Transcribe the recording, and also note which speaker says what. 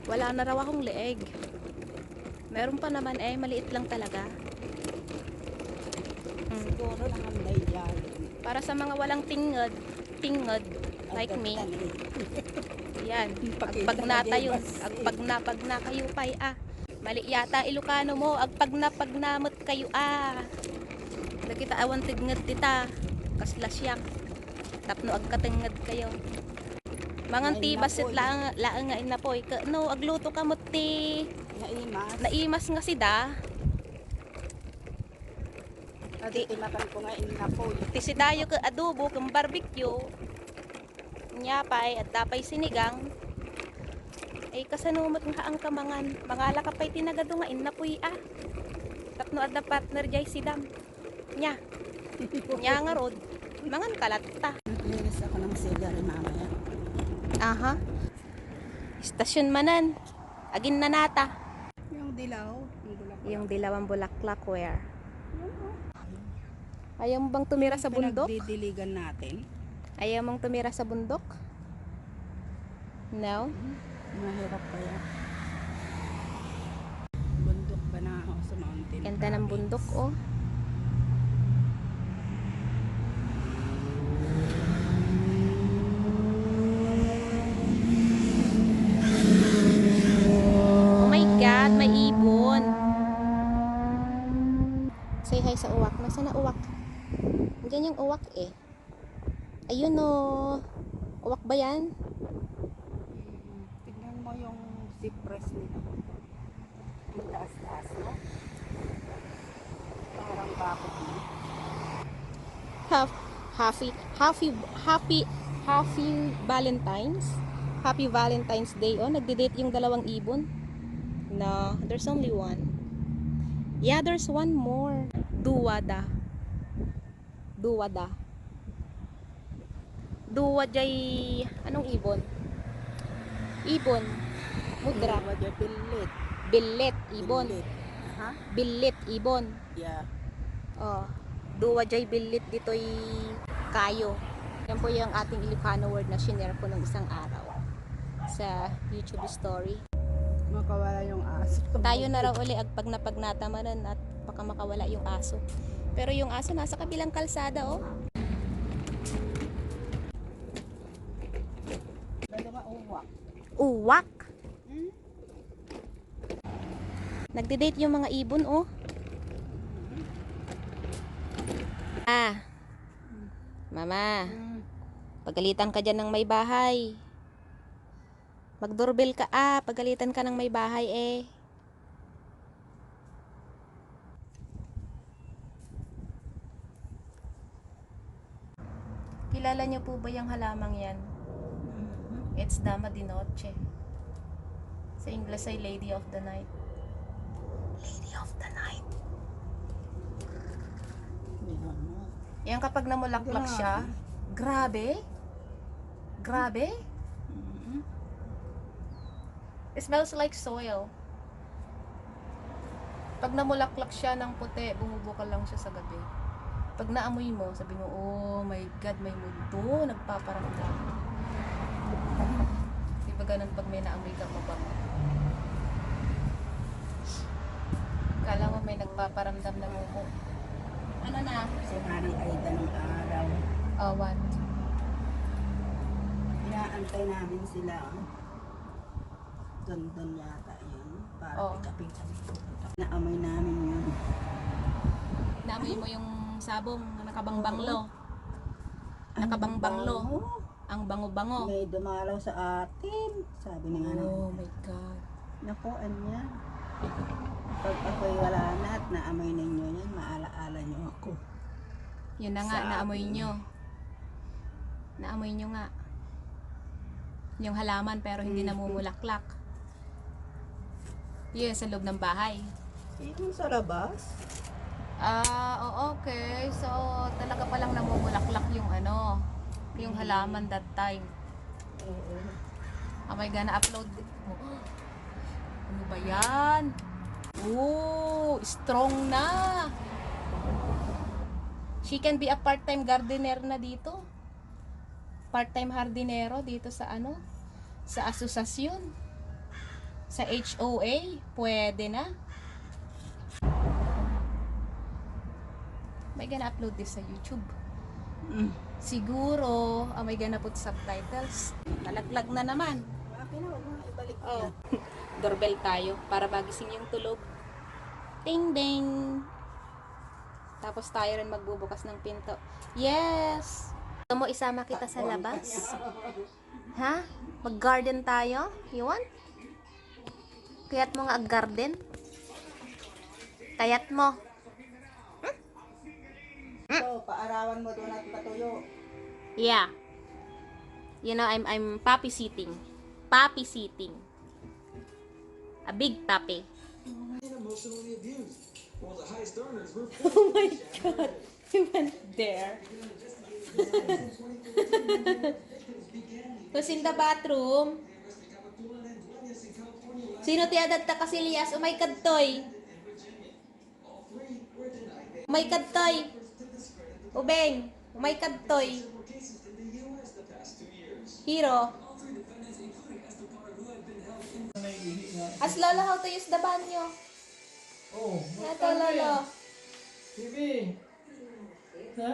Speaker 1: Wala na raw akong leeg. Meron pa naman maliit lang talaga.
Speaker 2: Siguro nakanday dyan.
Speaker 1: Para sa mga walang tingod like me. Yan. Agpag natayon, agpag na kayo pay Mali yata Ilocano mo, agpag namot kayo Nakita awan tigngad tita. Kaslasyak. Tapno agkatingad kayo. Mangang tibasit laang nga inapoy. No, agluto ka mo ti. Naimas nga sida.
Speaker 2: Timakan ko nga inapoy.
Speaker 1: Ti sidayo ka adobo kang barbecue. Nyapay at dapay sinigang. Kasanumot nga ang kamangan. Mangala ka pa'y tinagado nga inapoy Tapno adda partner jay sidam. Nya. Nya nga rod. Mangan kalatta.
Speaker 2: Linis ako ng sigari mamaya.
Speaker 1: Aha. Istasyon manan. Agin na nata.
Speaker 2: Yung dilaw.
Speaker 1: Yung dilawang bulaklak where? Ayaw mo bang tumira sa bundok?
Speaker 2: Pinagdidiligan natin.
Speaker 1: Ayaw mong tumira sa bundok? No?
Speaker 2: Mahirap kaya. Bundok ba na ako sa mountain?
Speaker 1: Ganda ng bundok Oh my God, may ibon. Say hi sa uwak. Nasaan na uwak? Diyan yung uwak Ayun Uwak ba yan?
Speaker 2: Tignan mo yung cypress nila. Ang taas-taas na. Parang bakit na.
Speaker 1: Happy Valentine's. Happy Valentine's Day. Nagde-date yung dalawang ibon. No, there's only one. Yeah, there's one more. Duwada. Duwajay, anong ibon? Ibon. Mudra.
Speaker 2: Billit.
Speaker 1: Billit, ibon.
Speaker 2: Ha?
Speaker 1: Billit, ibon.
Speaker 2: Yeah.
Speaker 1: Duwajay billit dito'y kayo. Yan po yung ating Ilocano word na shinare ko nung isang araw sa YouTube story.
Speaker 2: Makawala yung aso.
Speaker 1: Tayo na raw uli pag napagnatamanan at baka makawala yung aso. Pero yung aso nasa kabilang kalsada
Speaker 2: Uwak.
Speaker 1: Uwak. Nagde-date yung mga ibon Mama. Pagalitan ka dyan ng may bahay. Mag-doorbell ka pagalitan ka ng may bahay Kilala niyo po ba yung halamang yan? It's Dama de Noche. Sa English ay Lady of the Night. Lady of the Night. Yan kapag namulaklak siya, grabe. It smells like soil. Pag namulaklak siya ng puti, bumubukal lang siya sa gabi. Pag naamoy mo, sabi mo, oh my God, may mundo, nagpaparamdam. Diba ganun pag may naamoy kang mabango? Kala mo may nagpaparamdam na mumo. Ano na?
Speaker 2: Si Hari Aida ng araw.
Speaker 1: What?
Speaker 2: Inaantay namin sila. Doon yata yun. Para ikaping-kaping. Naamoy namin yun.
Speaker 1: Naamoy mo yung sabong na nakabangbanglo. Nakabangbanglo. Ang bango-bango.
Speaker 2: May dumalaw sa atin. Sabi ni anak.
Speaker 1: Oh my God.
Speaker 2: Naku, anya. Pag ako'y wala na at naamoy ninyo yan, maalaala nyo ako.
Speaker 1: Yun na nga, naamoy nyo. Naamoy nyo nga. Yung halaman pero hindi namumulaklak. Yes, sa loob ng bahay.
Speaker 2: Yung sa labas?
Speaker 1: Okay. So, talaga palang namumulaklak yung yung halaman that time.
Speaker 2: Oo.
Speaker 1: Oh my God, na-upload. Ano ba yan? Strong na. She can be a part-time gardener na dito. Part-time hardinero dito sa sa asosasyon. Sa HOA, pwede na. May gana upload this sa YouTube. Siguro, may gana put subtitles. Nalaglag na naman.
Speaker 2: Okay na, wag mo na ibalik
Speaker 1: Oh.
Speaker 2: yan.
Speaker 1: Doorbell tayo para magising yung tulog. Ding ding. Tapos tayo rin magbubukas ng pinto. Yes! Gusto mo isama kita sa labas? Ha? Mag-garden tayo? You want? Kayat mo nga garden? Kayat mo?
Speaker 2: So, paarawan mo doon at patuyo.
Speaker 1: Yeah. You know, I'm puppy sitting. Puppy sitting. A big puppy.
Speaker 3: Emotionally abused. While the highest earners were
Speaker 1: Oh my God. He went there. Who's in the bathroom? Sino tiyadat ta kasilias? Umay kadtoy. Umay kadtoy. Ubeng. Umay kadtoy. Hero. As lolo how to use the banyo.
Speaker 4: Oh,
Speaker 1: Nato lolo.
Speaker 4: TV. Ha?